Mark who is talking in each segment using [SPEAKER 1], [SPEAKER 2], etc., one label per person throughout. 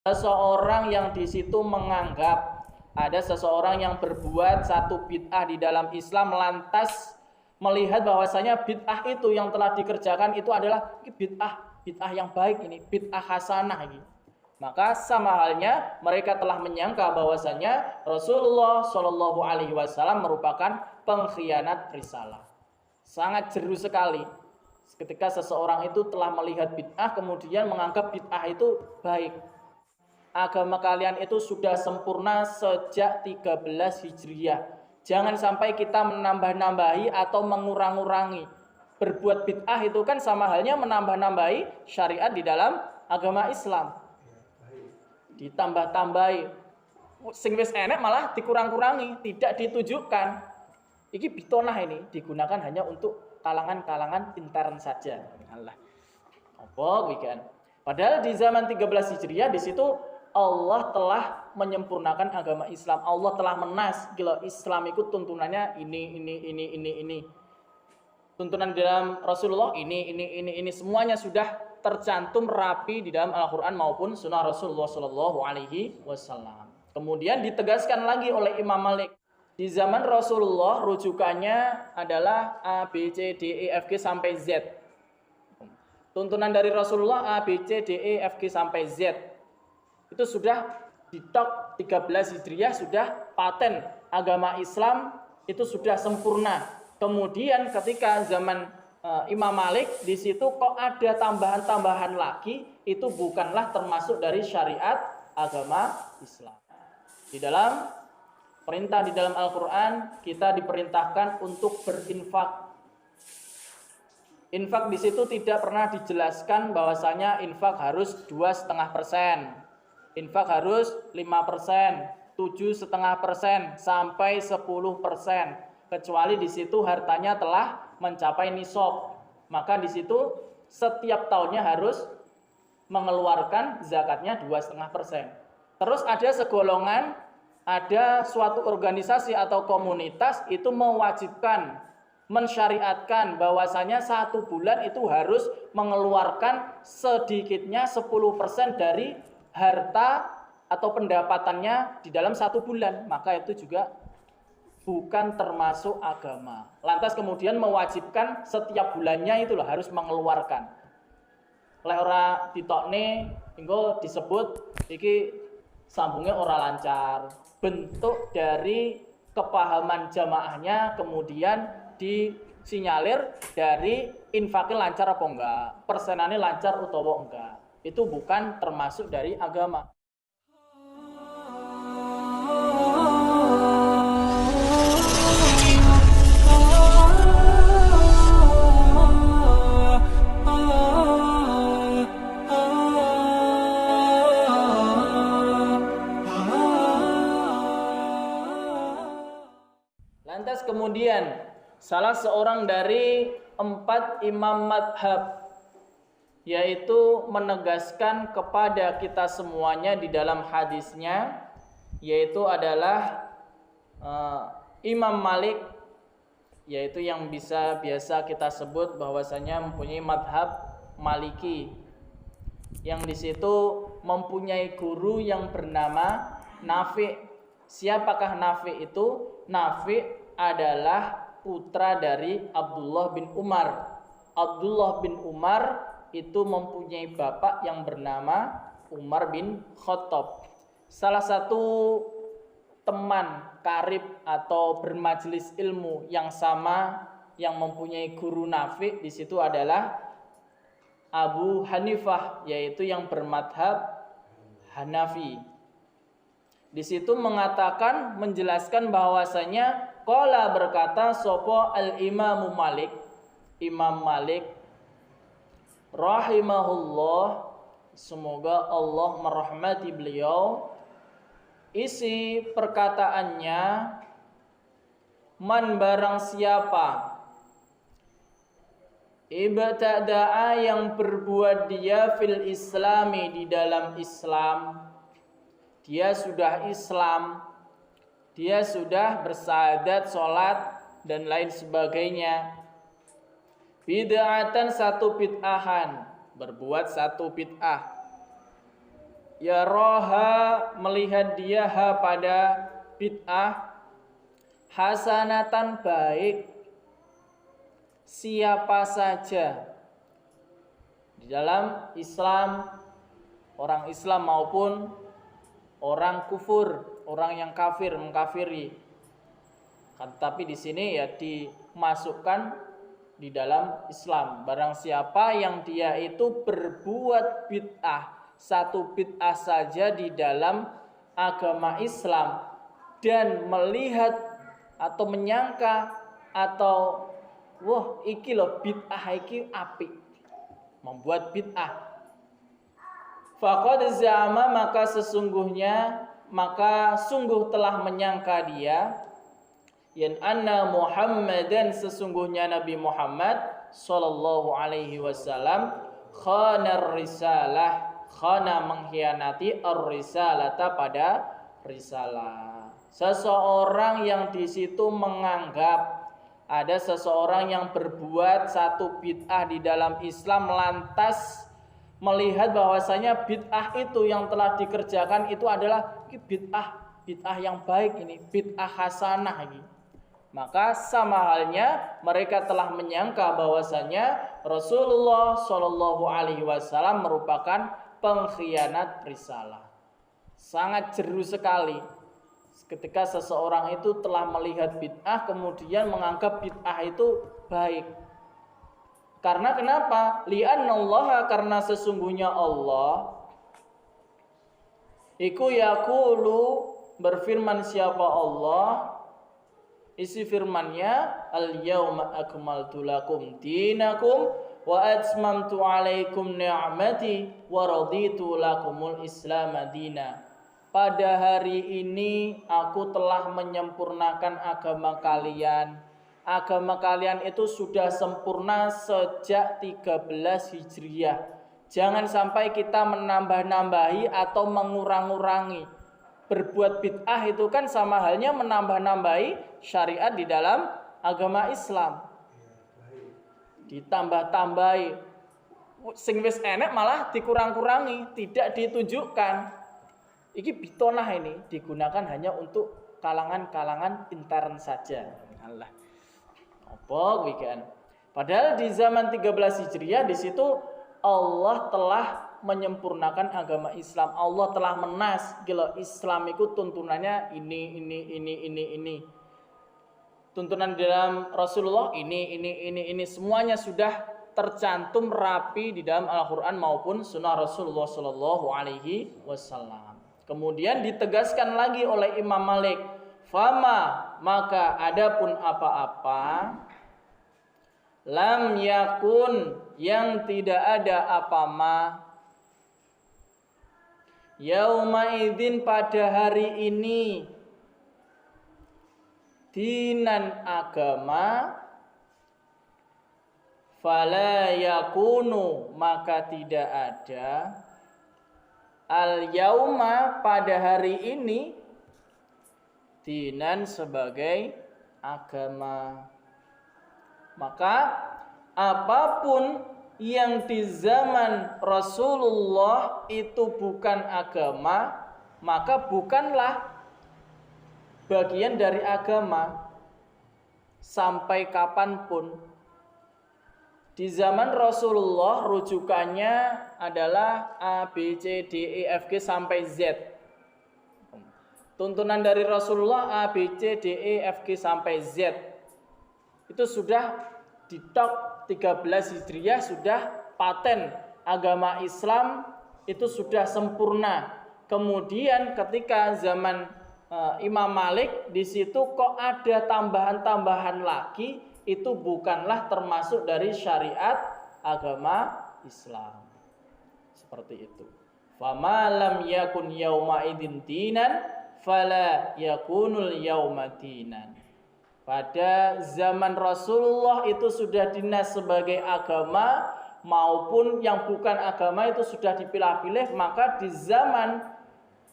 [SPEAKER 1] seseorang yang di situ menganggap ada seseorang yang berbuat satu bid'ah di dalam Islam, lantas melihat bahwasanya bid'ah itu yang telah dikerjakan itu adalah bid'ah yang baik, ini bid'ah hasanah ini. Maka sama halnya mereka telah menyangka bahwasanya Rasulullah Shallallahu Alaihi Wasallam merupakan pengkhianat risalah. Sangat jeru sekali ketika seseorang itu telah melihat bid'ah kemudian menganggap bid'ah itu baik. Agama kalian itu sudah sempurna sejak 13 Hijriah. Jangan sampai kita menambah-nambahi atau mengurang-urangi. Berbuat bid'ah itu kan sama halnya menambah-nambahi syariat di dalam agama Islam. Ditambah-tambahi. Sing wis enek malah dikurang-kurangi, tidak ditujukan. Iki bitonah ini digunakan hanya untuk kalangan-kalangan intern saja. Allah. Apa wikan? Padahal di zaman 13 Hijriah di situ Allah telah menyempurnakan agama Islam. Allah telah menas, gila Islam itu tuntunannya ini. Tuntunan di dalam Rasulullah ini semuanya sudah tercantum rapi di dalam Al-Qur'an maupun sunnah Rasulullah Shallallahu Alaihi Wasallam. Kemudian ditegaskan lagi oleh Imam Malik. Di zaman Rasulullah rujukannya adalah A, B, C, D, E, F, G sampai Z. Tuntunan dari Rasulullah A, B, C, D, E, F, G sampai Z. Itu sudah ditok 13 Hijriah, sudah paten agama Islam itu sudah sempurna. Kemudian ketika zaman Imam Malik di situ kok ada tambahan-tambahan lagi, itu bukanlah termasuk dari syariat agama Islam. Di dalam perintah di dalam Al-Qur'an kita diperintahkan untuk berinfak. Infak di situ tidak pernah dijelaskan bahwasanya infak harus 2,5%. Infak harus 5%, 7,5% sampai 10%. Kecuali di situ hartanya telah mencapai nisab. Maka di situ setiap tahunnya harus mengeluarkan zakatnya 2,5%. Terus ada segolongan, ada suatu organisasi atau komunitas itu mewajibkan, mensyariatkan bahwasanya 1 bulan itu harus mengeluarkan sedikitnya 10% dari harta atau pendapatannya di dalam 1 bulan. Maka itu juga bukan termasuk agama. Lantas kemudian mewajibkan setiap bulannya itu harus mengeluarkan. Lek ora ditokne engko disebut iki sambungnya ora lancar. Bentuk dari kepahaman jamaahnya kemudian disinyalir dari infaknya lancar apa enggak, persenannya lancar utawa enggak. Itu bukan termasuk dari agama. Lantas kemudian salah seorang dari 4 imam madhab yaitu menegaskan kepada kita semuanya di dalam hadisnya, yaitu adalah Imam Malik, yaitu yang biasa kita sebut bahwasanya mempunyai madhab Maliki, yang di situ mempunyai guru yang bernama Nafi'. Siapakah Nafi' itu? Nafi' adalah putra dari Abdullah bin Umar. Abdullah bin Umar itu mempunyai bapak yang bernama Umar bin Khattab. Salah satu teman karib atau bermajelis ilmu yang sama yang mempunyai guru Nafi' di situ adalah Abu Hanifah, yaitu yang bermadhab Hanafi. Di situ mengatakan, menjelaskan bahwasanya qala berkata sapa al-Imam Malik, Imam Malik rahimahullah, semoga Allah merahmati beliau. Isi perkataannya, man barang siapa ibtada'a yang berbuat dia fil islami di dalam Islam, dia sudah Islam, dia sudah bersahadat, sholat dan lain sebagainya, bid'atan satu bid'ahan, berbuat satu bid'ah, Yaraha melihat dia pada bid'ah hasanatan baik siapa saja di dalam Islam, orang Islam maupun orang kufur, orang yang kafir, mengkafiri. Tapi di sini ya dimasukkan di dalam Islam. Barang siapa yang dia itu berbuat bid'ah, satu bid'ah saja di dalam agama Islam, dan melihat atau menyangka atau wah iki loh bid'ah iki apik, membuat bid'ah, faqad za'ama maka sungguh telah menyangka dia yan anna Muhammadan sesungguhnya Nabi Muhammad sallallahu alaihi wasallam khanar risalah, khana mengkhianati ar-risalata pada risalah. Seseorang yang di situ menganggap ada seseorang yang berbuat satu bid'ah di dalam Islam, lantas melihat bahwasanya bid'ah itu yang telah dikerjakan itu adalah bid'ah yang baik, ini bid'ah hasanah ini. Maka sama halnya mereka telah menyangka bahwasanya Rasulullah Shallallahu Alaihi Wasallam merupakan pengkhianat risalah. Sangat jeru sekali ketika seseorang itu telah melihat bid'ah kemudian menganggap bid'ah itu baik. Karena kenapa? Li'annallaha, karena sesungguhnya Allah iku yaqulu, berfirman siapa Allah, isi firmannya al-yauma akmaltu lakum dinakum wa atmamtu alaikum ni'mati wa raditu lakumul islam madina. Pada hari ini aku telah menyempurnakan agama kalian. Agama kalian itu sudah sempurna sejak 13 Hijriah. Jangan sampai kita menambah-nambahi atau mengurang-urangi. Berbuat bid'ah itu kan sama halnya menambah-nambahi syariat di dalam agama Islam. Ditambah-tambahi. Sing wis enek malah dikurang-kurangi, tidak ditunjukkan. Iki bitonah ini digunakan hanya untuk kalangan-kalangan intern saja. Allah. Apa wikan? Padahal di zaman 13 Hijriah di situ Allah telah menyempurnakan agama Islam. Allah telah menas gila Islam itu tuntunannya ini. Tuntunan dalam Rasulullah ini semuanya sudah tercantum rapi di dalam Al-Qur'an maupun sunnah Rasulullah sallallahu alaihi wasallam. Kemudian ditegaskan lagi oleh Imam Malik, fama, maka adapun apa-apa lam yakun, yang tidak ada apa-ma, yauma idzin, pada hari ini, dinan agama, fala yakunu, maka tidak ada, al yauma, pada hari ini, dinan sebagai agama. Maka apapun yang di zaman Rasulullah itu bukan agama, maka bukanlah bagian dari agama sampai kapanpun. Di zaman Rasulullah rujukannya adalah A, B, C, D, E, F, G sampai Z. Tuntunan dari Rasulullah A, B, C, D, E, F, G sampai Z. Itu sudah di top 13 Hijriah, sudah paten agama Islam itu sudah sempurna. Kemudian ketika zaman Imam Malik di situ kok ada tambahan-tambahan lagi, itu bukanlah termasuk dari syariat agama Islam. Seperti itu. Fama lam yakun yauma idzin dinan fala yakunul yauma dinan. Pada zaman Rasulullah itu sudah dinas sebagai agama, maupun yang bukan agama itu sudah dipilah-pilih. Maka di zaman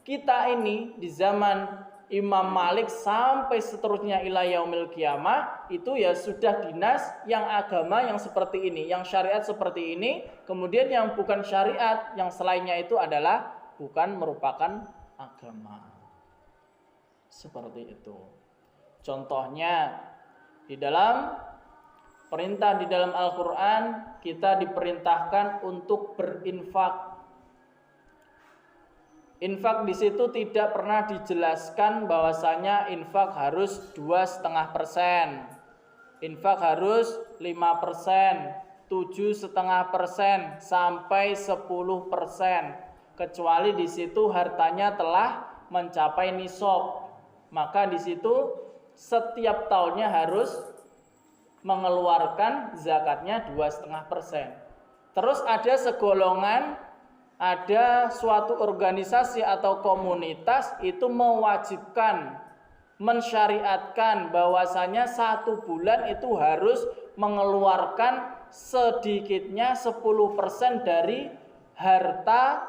[SPEAKER 1] kita ini, di zaman Imam Malik sampai seterusnya ila yaumil qiyamah, itu ya sudah dinas yang agama yang seperti ini, yang syariat seperti ini. Kemudian yang bukan syariat, yang selainnya itu adalah bukan merupakan agama. Seperti itu. Contohnya di dalam perintah di dalam Al-Quran kita diperintahkan untuk berinfak. Infak di situ tidak pernah dijelaskan bahwasanya infak harus 2,5%, infak harus 5%, 7,5% sampai 10%. Kecuali di situ hartanya telah mencapai nisab, maka di situ setiap tahunnya harus mengeluarkan zakatnya 2,5%. Terus ada segolongan, ada suatu organisasi atau komunitas itu mewajibkan, mensyariatkan bahwasanya 1 bulan itu harus mengeluarkan sedikitnya 10% dari harta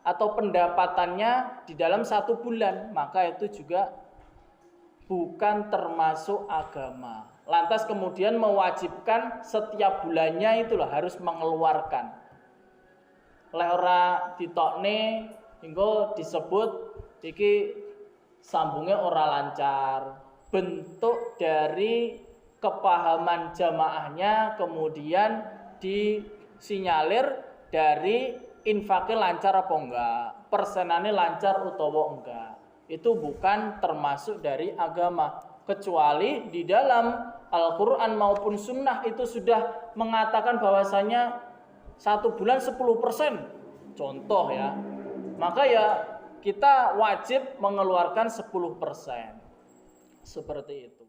[SPEAKER 1] atau pendapatannya di dalam 1 bulan. Maka itu juga bukan termasuk agama. Lantas kemudian mewajibkan setiap bulannya itulah harus mengeluarkan. Lek ora ditokne hingga disebut iki sambungnya ora lancar. Bentuk dari kepahaman jamaahnya kemudian disinyalir dari infaknya lancar apa enggak, persenannya lancar utawa enggak. Itu bukan termasuk dari agama, kecuali di dalam Al-Quran maupun Sunnah itu sudah mengatakan bahwasanya 1 bulan 10%, contoh ya, maka ya kita wajib mengeluarkan 10%, seperti itu.